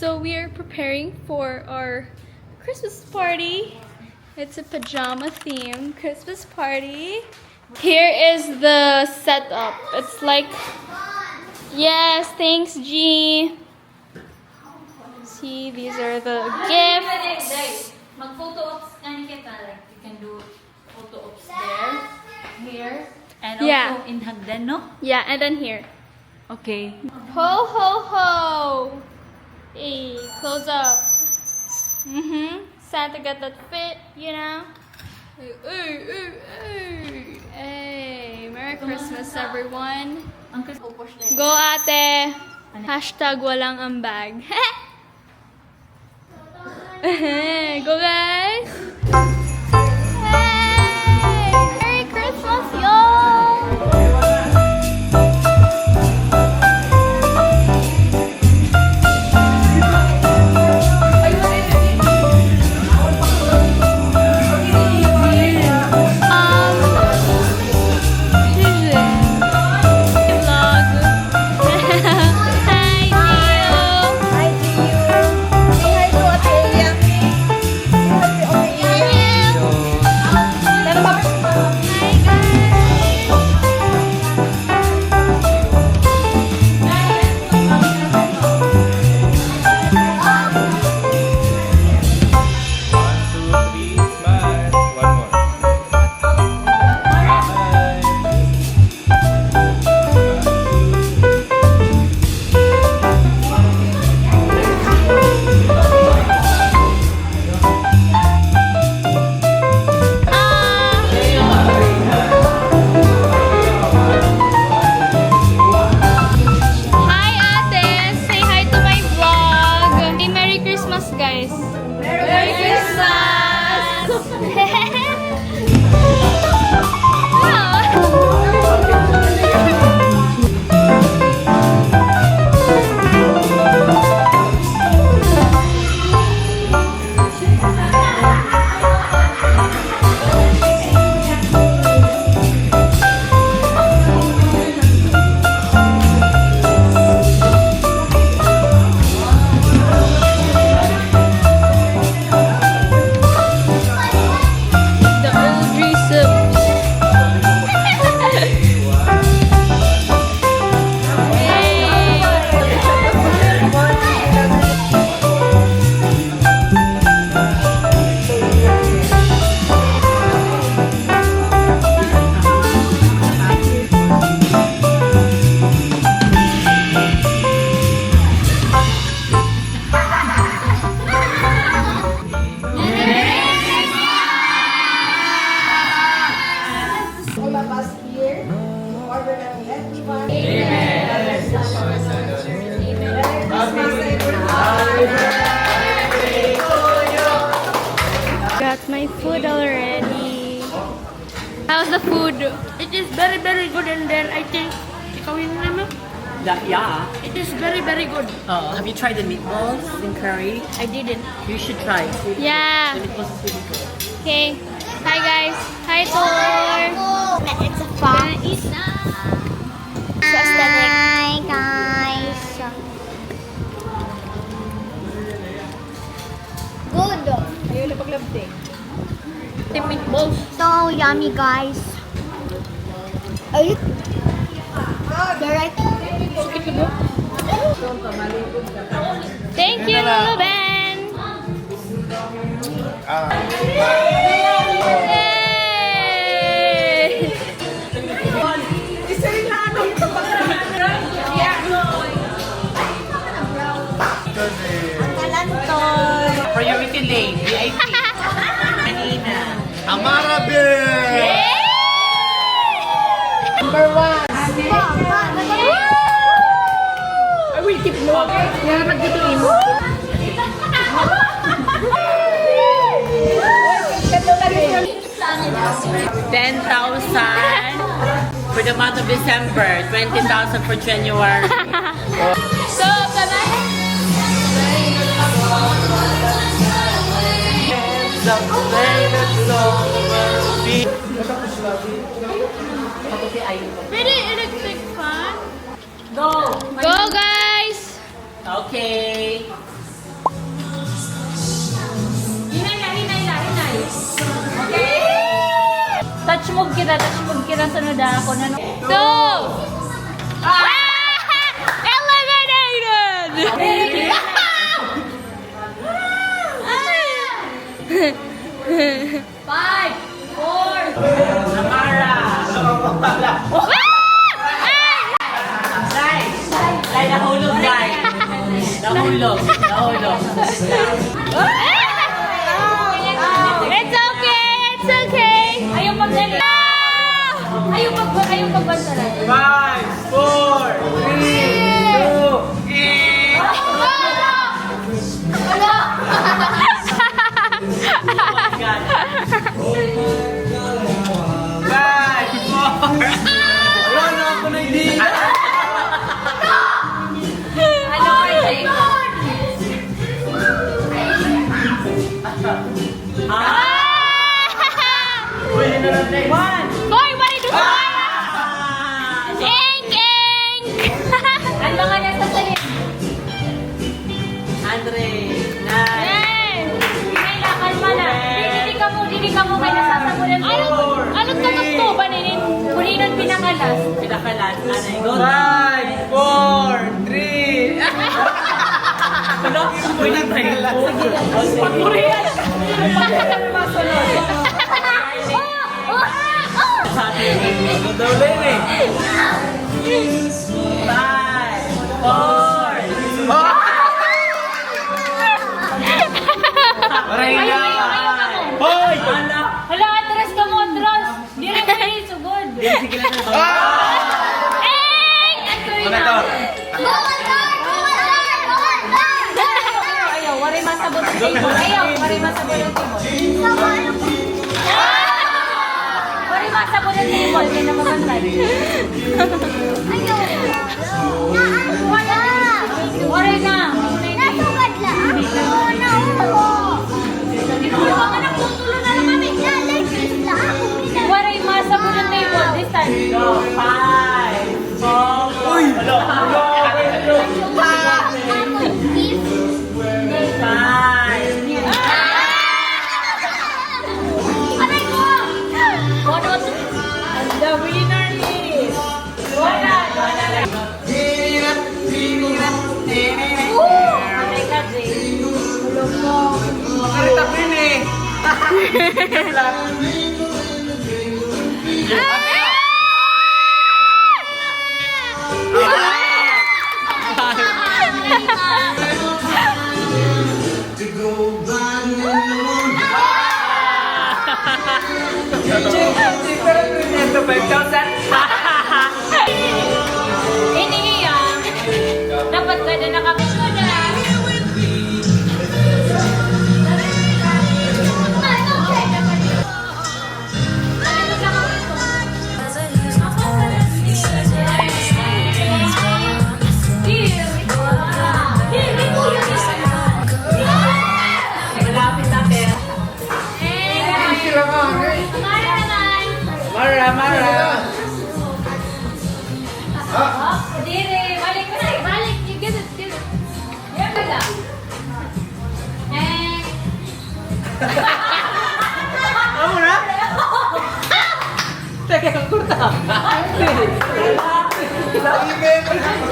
So we are preparing for our Christmas party. It's a pajama theme Christmas party. Here is the setup. It's like, yes, thanks G. See, these are the gifts. Mag-photo ops like you can do photo ops there, here, and also Yeah. in Hagdan, no? Yeah, and then here. Okay. Ho ho ho! Hey, close up. Santa got that fit, you know? Hey, Merry Christmas everyone. Go ate! Hashtag walang ambag. Go guys! Hey! Merry Christmas y'all! Guys. Merry Christmas! Got my food already. How's the food? It is very, very good, and then I think ikaw yung ano? Yeah. It is very, very good. Have you tried the meatballs in curry? I didn't. You should try. Yeah. The meatballs is really good. Okay. Hi guys. Hi Tor. It's a fun. Hi guys. Good. Ayun na paglabting. The meatballs. So yummy guys. Are you? Right. Thank you, Lulu Ben. Yay! Priority lane, VIP. Kanina. Amarabil! Number 1. I will keep no. Yan ang nagtituin mo. 10,000 for the month of December. 20,000 for January. So, bye-bye. Pretty electric fan. Go! Go, guys! Okay. move kita, tapos move kita sunod ako na. Go! Eliminated! Five, four, Ay, nahulog, guys. Nahulog. It's okay! It's okay! ayaw magdali. Ayaw magbantaran. 5, Ano kayo? Boy, what did you say? Ink, ink! Ano nga nasa salit? Andre, Yes! Kailangan pala. Dili ka mo kayo nasasabunan mo. Anong tanong to ba ninin? Kulinan pinakalas. pinakalas. Anay, go. 5, 4, 3. Ano? Pwede ba yun? Pag-Korean. Daw din eh. 5, 4. Aray na. Hoy! Ano? Hala, atras ka mo, atras. Di rin kayo, sugod. Sige na to. Ano to? Ayaw, waray masabot ang table. Ayaw, waray masabot ang table. Waray masabot ang table. Kaya na mabantay. Waray na. Waray masabot ang table. This time. Go. 5, 4. Uy! Hello. The winner is Wala. Aray ka, Jay. Tulog mo. Ano tapin eh? Ito 5,000. Iniiya. Dapat ka na nakagusto na. Malapit na, Ter. Mara. Dire, balik mo na. Balik. You get it. Get it. Yan ka lang. Amo na? Teka, ang kurta.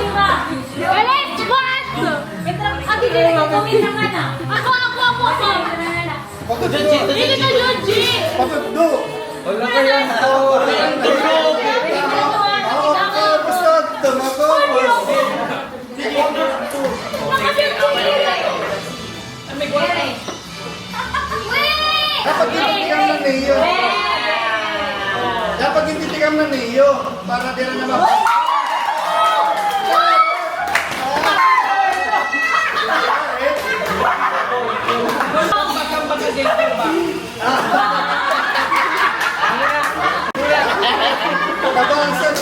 Siwa. Balik. What? Ati, dire ko kumit na nga na. Ako. Dili ka, Joji. Pagkakdo. Wala ka yan. Basta tumakos. Dapat tititikam ng niyo. Dapat tititikam ng niyo. Para di rin naman. Nabansan.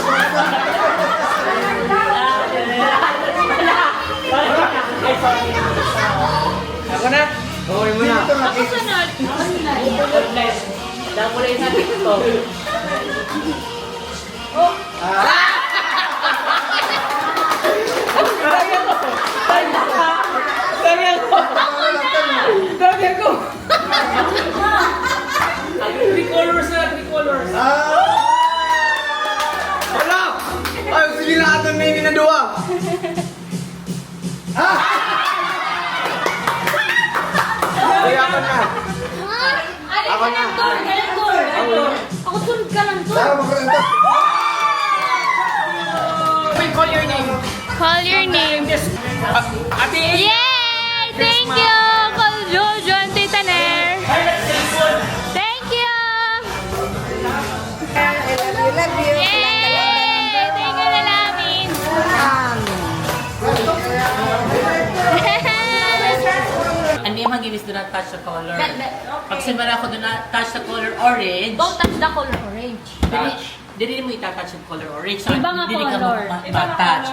Ako na? Okay mo na. Ako sunod. Dahil mo na yung sabi ko. Ah! Kaya ako na. Ako na. Ako sunod ka lang to. Saka magkakanta. Call your name. Call your name. Ate! Yay! Thank you! Call Jojo and Tita Nair. Thank you! Yay! Thank you na namin. And the Givis do not touch the color. Pag simara ko do not touch the color orange, Don't touch the color orange. dili mo itatouch yung color orange. So, Iba nga dili ka color. ma-touch.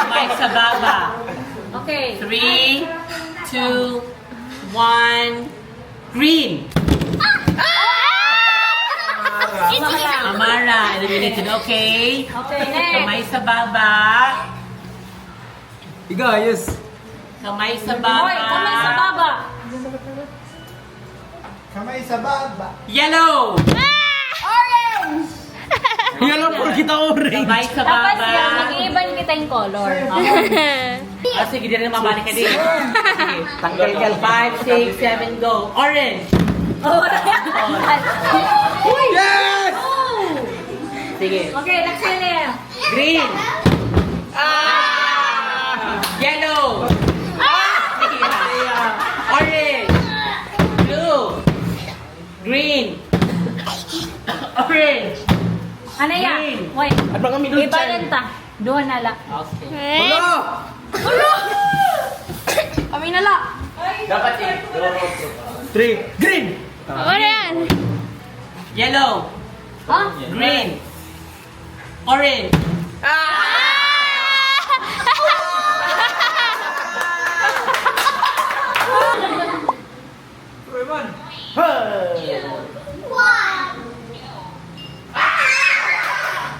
May sa baba. Okay. 3, 2, 1, green! Amara, eliminated. Okay. Okay, next. Kamay sa baba. Iga, yes. Kamay sa baba. Hoy, kamay sa baba. Kamay sa baba. Yellow! Yellow po kita orange. Kamay sa Tapos baba. yan, mag-iiban kita yung color. Ah, sige, di rin mabalik ka din. Sige. Tanggal ka. 5, 6, 7, go. Orange! Yes! Sige. Okay, next yun. Green! Yellow! Sige. Orange! Blue! Green! Orange! Ano yan? Green. Wait. At mga Ibanan ta. Duha na lang. Okay. Kami na lang. Dapat eh. 3. Green! Ano yan? Yellow! Ha? Green! Orange!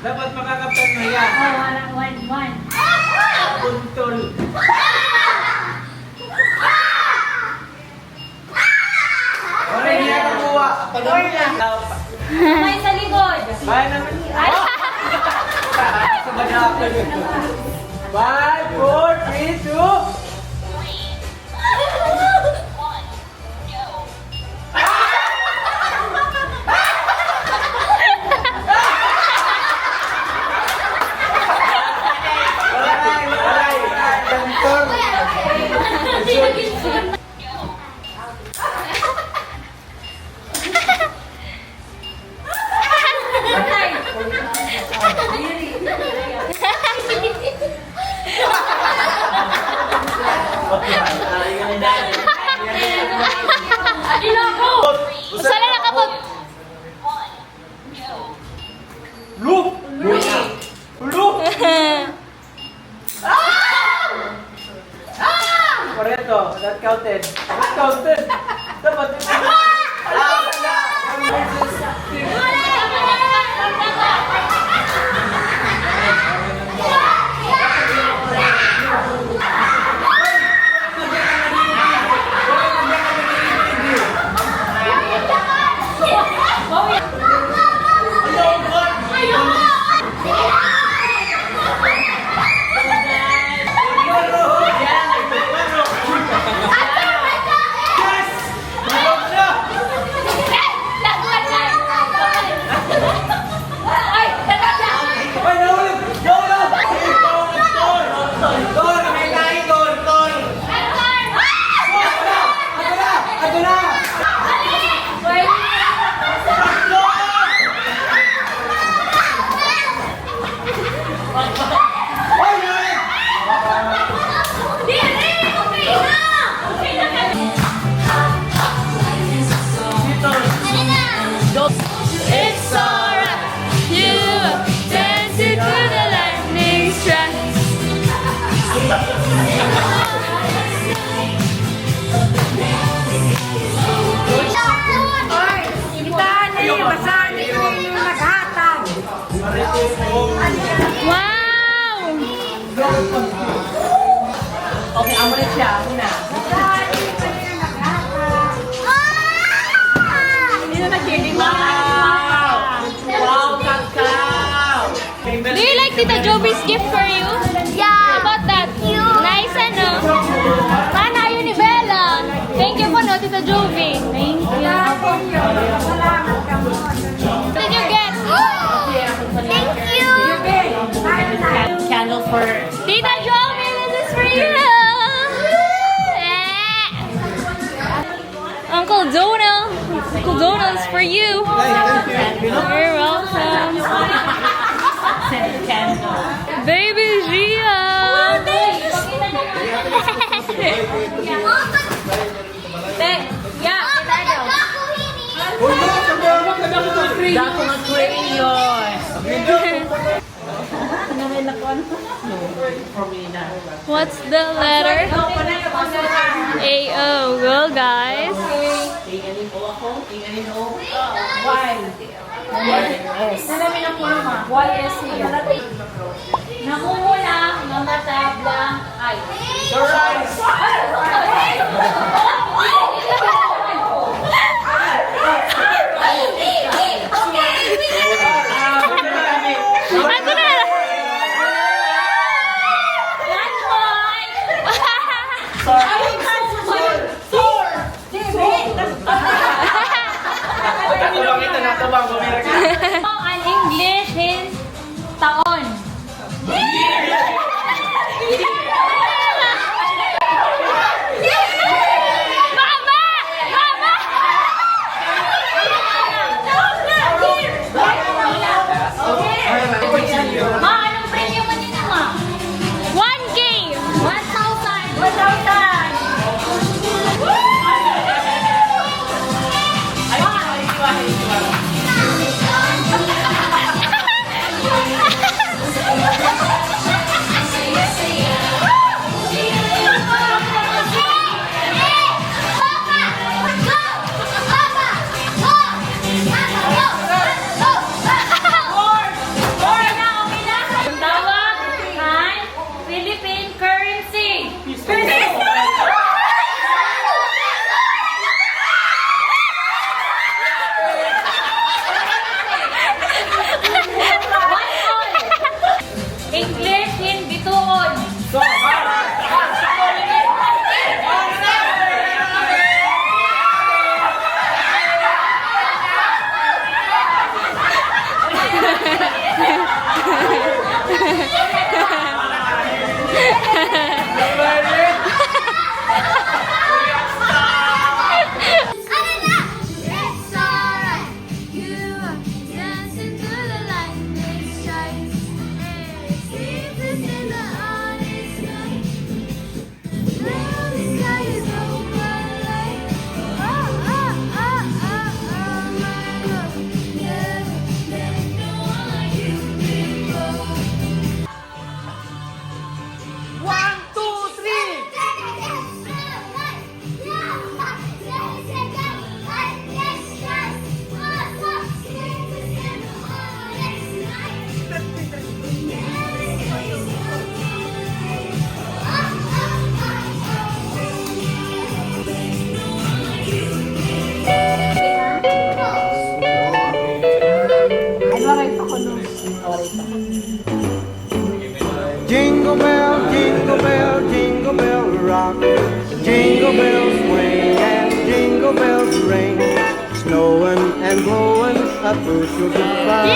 Dapat makakaptan mo yan. Oh, one. Puntol. Oray niya kakuha. Panoy lang. Kamay sa likod. Kaya naman. Ay! Sabay na ako. 5, 4, 3, 2. Saan na nakapot? Look! Look! Correcto, that counted. That counted. Dapat It's alright. You dance into the lightning strike. Wow! Okay, amo na siya. Amo na. Wow! Wow, cacao! Do you like Tita Joby's gift for you? Yeah. How about that? Nice, ano? Tita Jovi. Thank you. What did you get? Thank you. Candle for... Tita Jovi, this is for you. Uncle Donald. Uncle Donald's for you. You're welcome. Candle. Baby Gia. Dako ng crayon. What's the letter? A-O. Well, guys. Namumula ng matabla ay. Ano na? Ang English is taon. Mama! Mama! Ma, anong premium mo nila, ma? 1K! 1,000! 1,000! Tawag ay Philippine currency. English in bituon. It's alright. You are dancing to the light. It's shine. Sleepless in the honest night. Now the sky is open light. Oh, oh, oh, oh, oh, my love. Never, never know you before. 1, 2, 3! Jingle bell, jingle bell rock. Jingle bells swing and jingle bells ring. Snowing and blowing up bushels of fun.